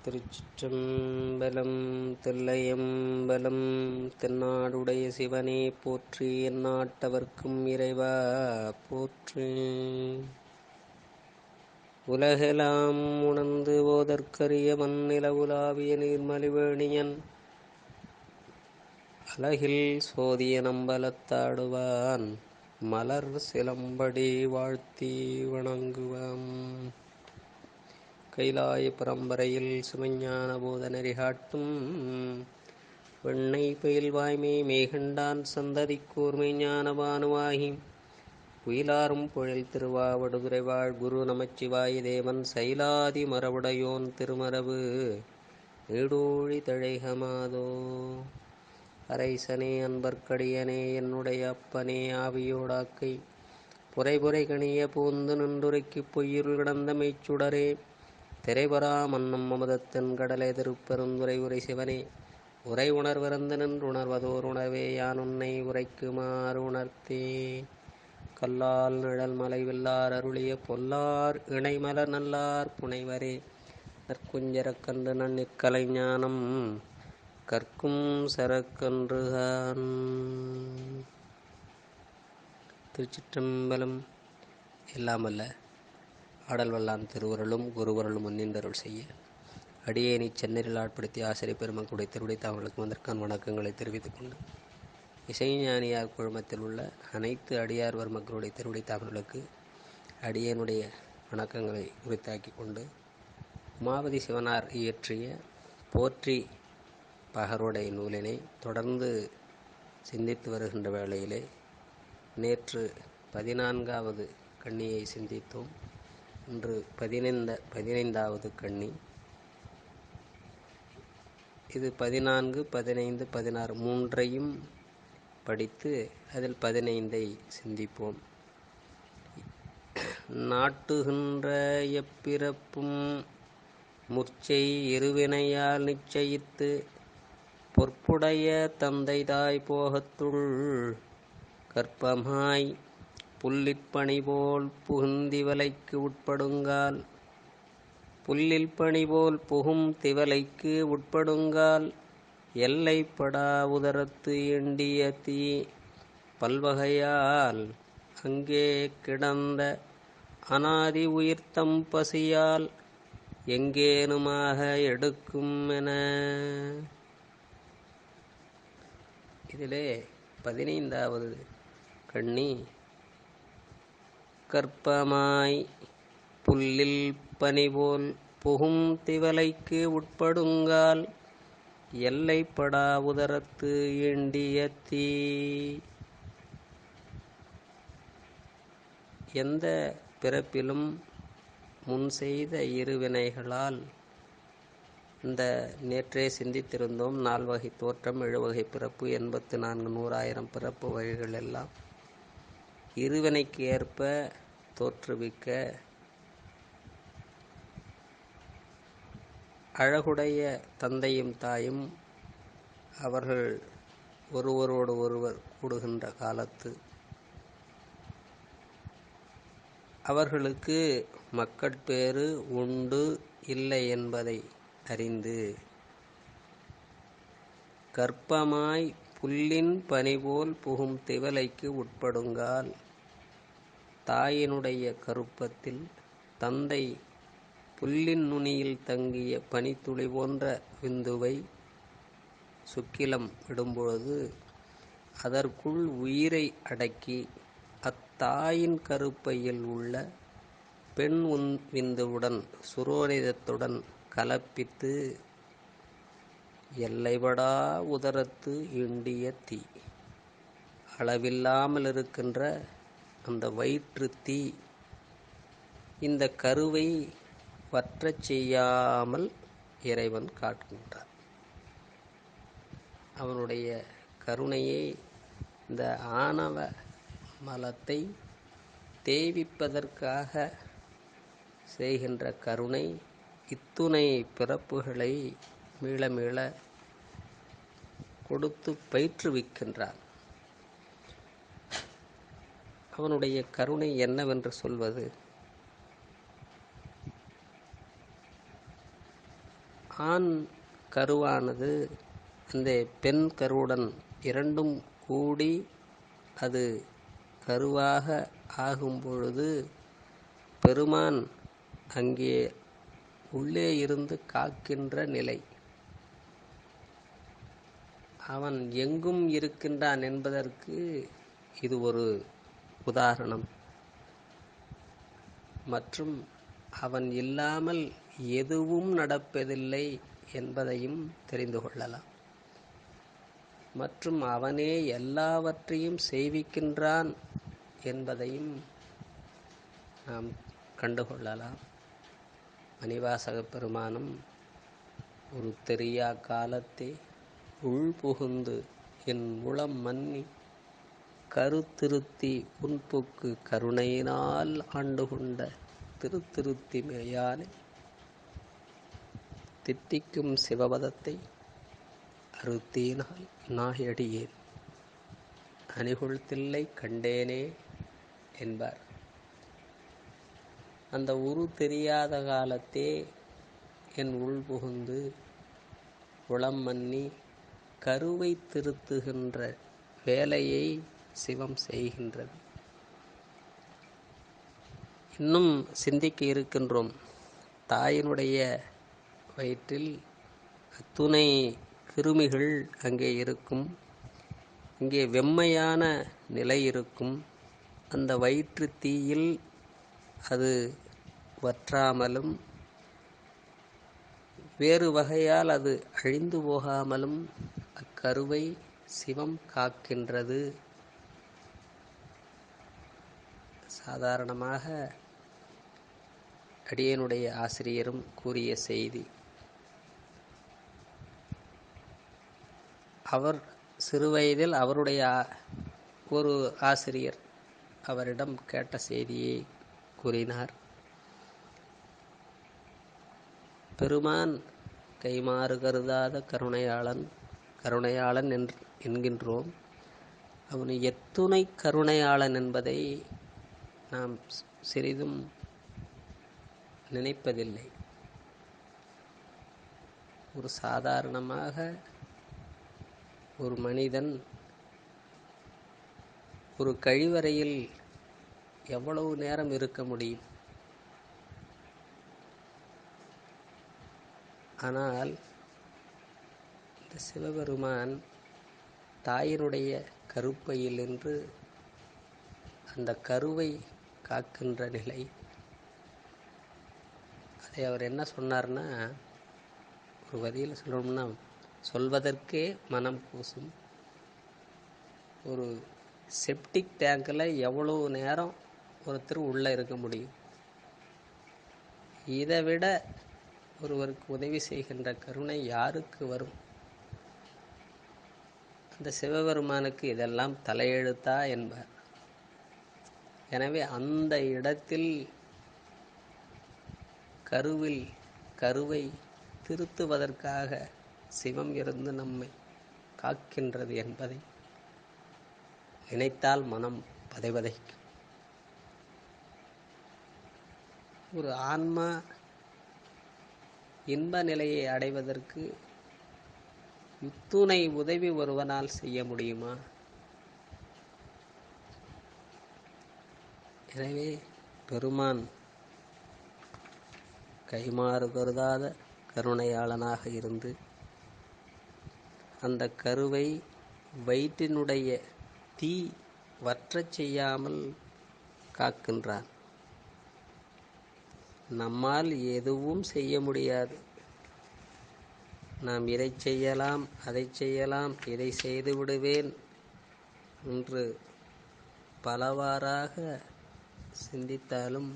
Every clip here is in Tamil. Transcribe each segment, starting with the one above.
திருச்சிற்றம்பலம். தில்லையம்பலம். தென்னாடுடைய சிவனே போற்றி. எந்நாட்டவர்க்கும் இறைவா போற்றி. உலகெலாம் உணர்ந்து ஓதற்கரிய மண்ணில உலாவிய நீர்மலிவேணியன் அலகில் சோதிய நம்பலத்தாடுவான் மலர் சிலம்படி வாழ்த்தி வணங்குவாம். கைலாய பரம்பரையில் சிவஞான போத நெறிகாட்டும் வெண்ணை பயில் வாய்மை மேகண்டான் சந்ததி கூர்மை ஞான பானுவாகி உயிலாரும் புழல் திருவாவடுதுறை வாழ் குரு நமச்சிவாய தேவன் சைலாதி மரபுடையோன் திருமரபு நீடூழி தழைகமாதோ. அரைசனே அன்பர்க்கடியனே என்னுடைய அப்பனே ஆவியோடாக்கை புரை கணிய பூந்து நின்றுரைக்கு பொய்யுள் கிடந்த மெய்ச்சுடரே திரைபரா மன்னம் அமுதத்தின் கடலை திருப்பெருந்துரை உரை சிவனே உரை உணர்விறந்து நின்றுணர்வதோர் உணர்வே யான் உன்னை உரைக்குமாறு உணர்த்தே. கல்லால் நிழல் மலைவில்லார் அருளிய பொல்லார் இணைமலர் நல்லார் புனைவரே நற்குஞ்சரக்கன்று நன்னிற்கலை ஞானம் கற்கும் சரக்கன்றுகான். திருச்சிற்றம்பலம். எல்லாமல்ல ஆடல் வல்லான் திருவுருளும் குருவருளும் முன்னின்றருள் செய்ய அடியேனை சென்னரில் ஆட்படுத்தி ஆசிரியர் பெருமக்களுடைய திருவிடை தாமலுக்கு வந்தற்கான வணக்கங்களை தெரிவித்துக் கொண்டு இசைஞானியார் குழுமத்தில் உள்ள அனைத்து அடியார்வர் மக்களுடைய திருவிடை தாமலுக்கு அடியேனுடைய வணக்கங்களை உரித்தாக்கி கொண்டு உமாபதி சிவனார் இயற்றிய போற்றி பகருடைய நூலினை தொடர்ந்து சிந்தித்து வருகின்ற வேளையிலே நேற்று 14வது கண்ணியை சிந்தித்தோம். இன்று 15வது கண்ணி. இது 14, 15, 16 மூன்றையும் படித்து அதில் 15ஐ சிந்திப்போம். நாட்டுகின்ற எப்பிறப்பும் முர்ச்சை இருவினையால் நிச்சயித்து பொற்புடைய தந்தை தாய் போகத்துள் கற்பமாய் புல்லிற்பணி போல் புகுந்திவலைக்கு உட்படுங்கால் புல்லில் பணி போல் புகும் திவலைக்கு உட்படுங்கால் எல்லைப்படா உதரத்து எண்டிய தீ பல்வகையால் அங்கே கிடந்த அனாதி உயிர்த்தம் பசியால் எங்கேனுமாக எடுக்கும் என. இதிலே 15வது கண்ணி கற்பமாய் புல்லில் பனிபோல் புகும் திவலைக்கு உட்படுங்கால் எல்லைப்படா உதரத்து எண்டிய தீ. எந்த பிறப்பிலும் முன் செய்த இருவினைகளால் இந்த நேற்றே சிந்தித்திருந்தோம். 4 வகை தோற்றம், 7 வகை பிறப்பு, 84 100,000 பிறப்பு வகைகள் எல்லாம் இருவினைக்கு ஏற்ப தோற்றுவிக்க அழகுடைய தந்தையும் தாயும் அவர்கள் ஒருவரோடு ஒருவர் கூடுகின்ற காலத்து அவர்களுக்கு மக்கட்பேறு உண்டு இல்லை என்பதை அறிந்து கற்பமாய் புல்லின் பனிபோல் புகும் திவலைக்கு உட்படுங்கால் தாயினுடைய கருப்பத்தில் தந்தை புல்லின் நுனியில் தங்கிய பனித்துளி போன்ற விந்துவை சுக்கிலம் விடும்பொழுது அதற்குள் உயிரை அடக்கி அத்தாயின் கருப்பையில் உள்ள பெண் விந்துவுடன் சுரோனிதத்துடன் கலப்பித்து எல்லைபடா உதரத்து இண்டிய தீ அளவில்லாமல் இருக்கின்ற அந்த வயிற்று தீ இந்த கருவை வற்றச் செய்யாமல் இறைவன் காட்டுகின்றார். அவனுடைய கருணையை இந்த ஆணவ மலத்தை தேவிப்பதற்காக செய்கின்ற கருணை இத்துணை பிறப்புகளை மீள மீள கொடுத்து பயிற்றுவிக்கின்றான். அவனுடைய கருணை என்னவென்று சொல்வது? ஆண் கருவானது அந்த பெண் கருவுடன் இரண்டும் கூடி அது கருவாக ஆகும் பொழுது பெருமான் அங்கே உள்ளே இருந்து காக்கின்ற நிலை. அவன் எங்கும் இருக்கின்றான் என்பதற்கு இது ஒரு உதாரணம். மற்றும் அவன் இல்லாமல் எதுவும் நடப்பதில்லை என்பதையும் தெரிந்து கொள்ளலாம். மற்றும் அவனே எல்லாவற்றையும் செய்விக்கின்றான் என்பதையும் நாம் கண்டுகொள்ளலாம். மணிவாசக பெருமானும் ஒரு தெரியா காலத்தே உள்புகுந்து என் உளம் மன்னி கருத்திருத்தி உன்புக்கு கருணையினால் ஆண்டு கொண்ட திருத்திருத்தி மேயானை தித்திக்கும் சிவபதத்தை அறுத்தீனால் நாயடியேன் அணிகுள் தில்லை கண்டேனே என்பார். அந்த உரு தெரியாத காலத்தே என் உள்புகுந்து உளம் மன்னி கருவை திருத்துகின்ற வேலையை சிவம் செய்கின்றது. இன்னும் சிந்திக்க இருக்கின்றோம். தாயினுடைய வயிற்றில் துணை கிருமிகள் அங்கே இருக்கும். இங்கே வெம்மையான நிலை இருக்கும். அந்த வயிற்று தீயில் அது வற்றாமலும் வேறு வகையால் அது அழிந்து போகாமலும் அக்கருவை சிவம் காக்கின்றது. சாதாரணமாக அடியனுடைய ஆசிரியரும் கூறிய செய்தி, அவர் சிறுவயதில் அவருடைய ஒரு ஆசிரியர் அவரிடம் கேட்ட செய்தியை கூறினார். பெருமான் கைமாறு கருதாத கருணையாளன் என்கின்றோம். அவன் எத்துணை கருணையாளன் என்பதை நாம் சிறிதும் நினைப்பதில்லை. ஒரு சாதாரணமாக ஒரு மனிதன் ஒரு கழிவறையில் எவ்வளவு நேரம் இருக்க முடியும்? ஆனால் இந்த சிவபெருமான் தாயினுடைய கருப்பையில் நின்று அந்த கருவை காக்கின்ற நிலை. அதை அவர் என்ன சொன்னார்னா, ஒரு வரியில் சொல்லணும்னா, சொல்வதற்கே மனம் கூசும். ஒரு செப்டிக் டேங்கில் எவ்வளவு நேரம் ஒருத்தர் உள்ளே இருக்க முடியும்? இதை விட ஒருவருக்கு உதவி செய்கின்ற கருணை யாருக்கு வரும்? அந்த சிவபெருமானுக்கு இதெல்லாம் தலையெழுத்தா என்பார். எனவே அந்த இடத்தில் கருவை திருத்துவதற்காக சிவம் இருந்து நம்மை காக்கின்றது என்பதை நினைத்தால் மனம் பதைபதைக்கும். ஒரு ஆன்மா இன்ப நிலையை அடைவதற்கு இத்துணை உதவி ஒருவனால் செய்ய முடியுமா? எனவே பெருமான் கைமாறு கருதாத கருணையாளனாக இருந்து அந்த கருவை வயிற்றினுடைய தீ வற்றச் செய்யாமல் காக்கின்றான். நம்மால் எதுவும் செய்ய முடியாது. நாம் இதை செய்யலாம், அதை செய்யலாம், இதை செய்து விடுவேன் என்று பலவாறாக சிந்தித்தாலும்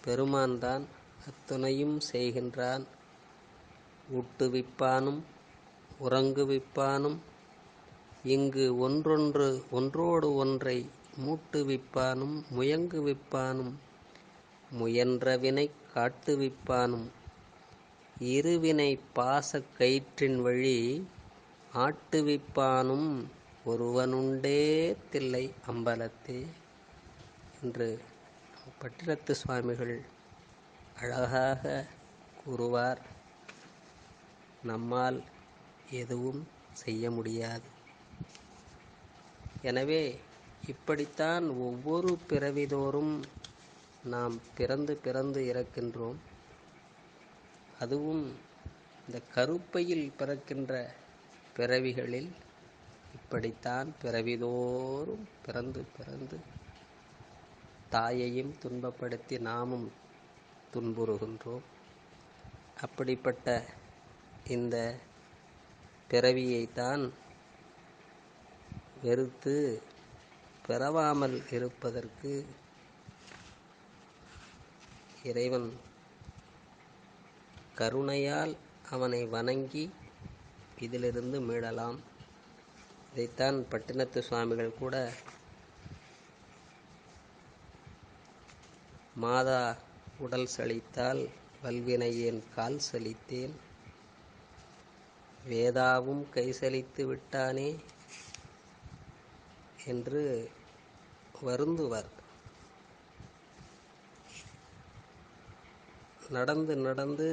பெருமான் தான் அத்துணையும் செய்கின்றான். ஊட்டுவிப்பானும் உறங்குவிப்பானும் இங்கு ஒன்றோடு ஒன்றை மூட்டுவிப்பானும் முயங்குவிப்பானும் முயன்றவினை காட்டுவிப்பானும் இருவினை பாச கயிற்றின் வழி ஆட்டுவிப்பானும் ஒருவனுண்டே தில்லை அம்பலத்தே என்று பட்டினத்து சுவாமிகள் அழகாக கூறுவார், நம்மால் எதுவும் செய்ய முடியாது. எனவே இப்படித்தான் ஒவ்வொரு பிறவிதோறும் நாம் பிறந்து பிறந்து இறக்கின்றோம். அதுவும் இந்த கருப்பையில் பிறக்கின்ற பிறவிகளில் இப்படித்தான் பிறவிதோறும் பிறந்து பிறந்து தாயையும் துன்பப்படுத்தி நாமும் துன்புறுகின்றோம். அப்படிப்பட்ட இந்த பிறவியைத்தான் வெறுத்து பிறவாமல் இருப்பதற்கு இறைவன் கருணையால் அவனை வணங்கி இதிலிருந்து மீளலாம். இதைத்தான் பட்டினத்து சுவாமிகள் கூட மாதா உடல் சலித்தால் வல்வினையேன் கால் சலித்தேன், வேதாவும் கை சலித்து விட்டானே என்று வருந்துவர். நடந்து நடந்து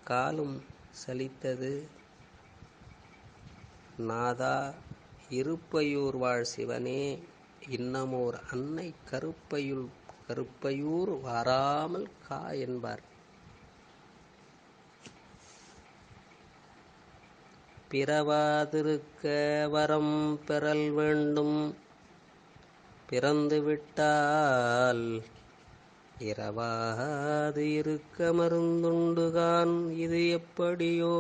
காலும் சலித்தது, நாதா இருப்பையூர் வாழ் சிவனே, இன்னமோர் அன்னை கருப்பையூர் வாராமல் கா என்பார். பிறவாதிருக்க வரம் பெறல் வேண்டும், பிறந்துவிட்டால் இரவாது இருக்க மருந்துண்டுகான் இது எப்படியோ,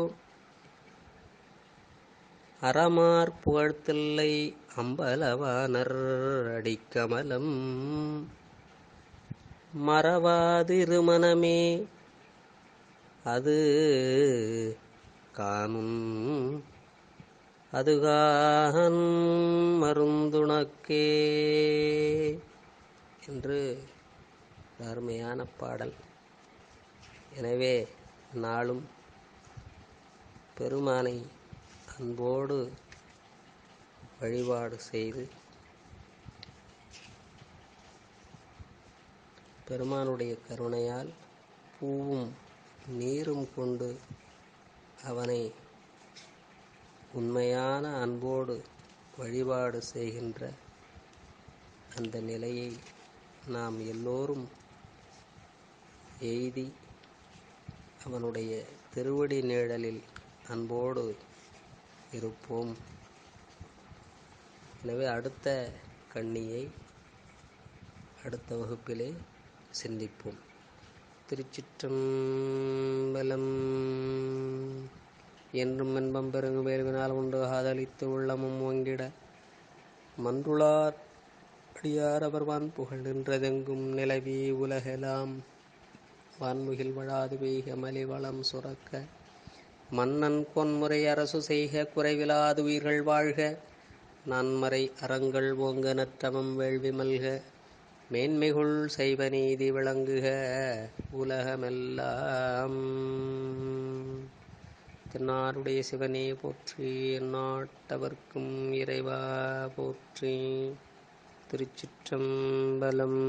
அறமார் புகழ்த்தில்லை அம்பலவானர் அடிக்கமலம், மறவாதிருமனமே அது காணும் அதுகான் மருந்துணக்கே என்று அருமையான பாடல். எனவே நாளும் பெருமானை அன்போடு வழிபாடு செய்து பெருமானுடைய கருணையால் பூவும் நீரும் கொண்டு அவனை உண்மையான அன்போடு வழிபாடு செய்கின்ற அந்த நிலையை நாம் எல்லோரும் எய்தி அவனுடைய திருவடி நிழலில் அன்போடு இருப்போம். எனவே அடுத்த கண்ணியை அடுத்த வகுப்பிலே சிந்திப்போம். திருச்சிற்றம்பலம். என்றும் இன்பம் பெருங்கு வேல்வினால் உண்டு ஆதலித்து உள்ளமும் ஓங்கிட மன்றுளார் அடியார் அவர் வான் புகழ் நின்றதெங்கும் நிலவி உலகெலாம் வான்முகில் வழாது பெய்க மலிவளம் சுரக்க மன்னன் கொன்முறை அரசு செய்க குறைவிலாது உயிர்கள் வாழ்க நான்மறை அறங்கள் ஓங்க நற்றமம் வேள்வி மல்க மேன்மைகுள் செய்வ நீதி விளங்குக உலகமெல்லாம். திருநாடுடைய சிவனே போற்றி, எந்நாட்டவர்க்கும் இறைவா போற்றி. திருச்சிற்றம்பலம்.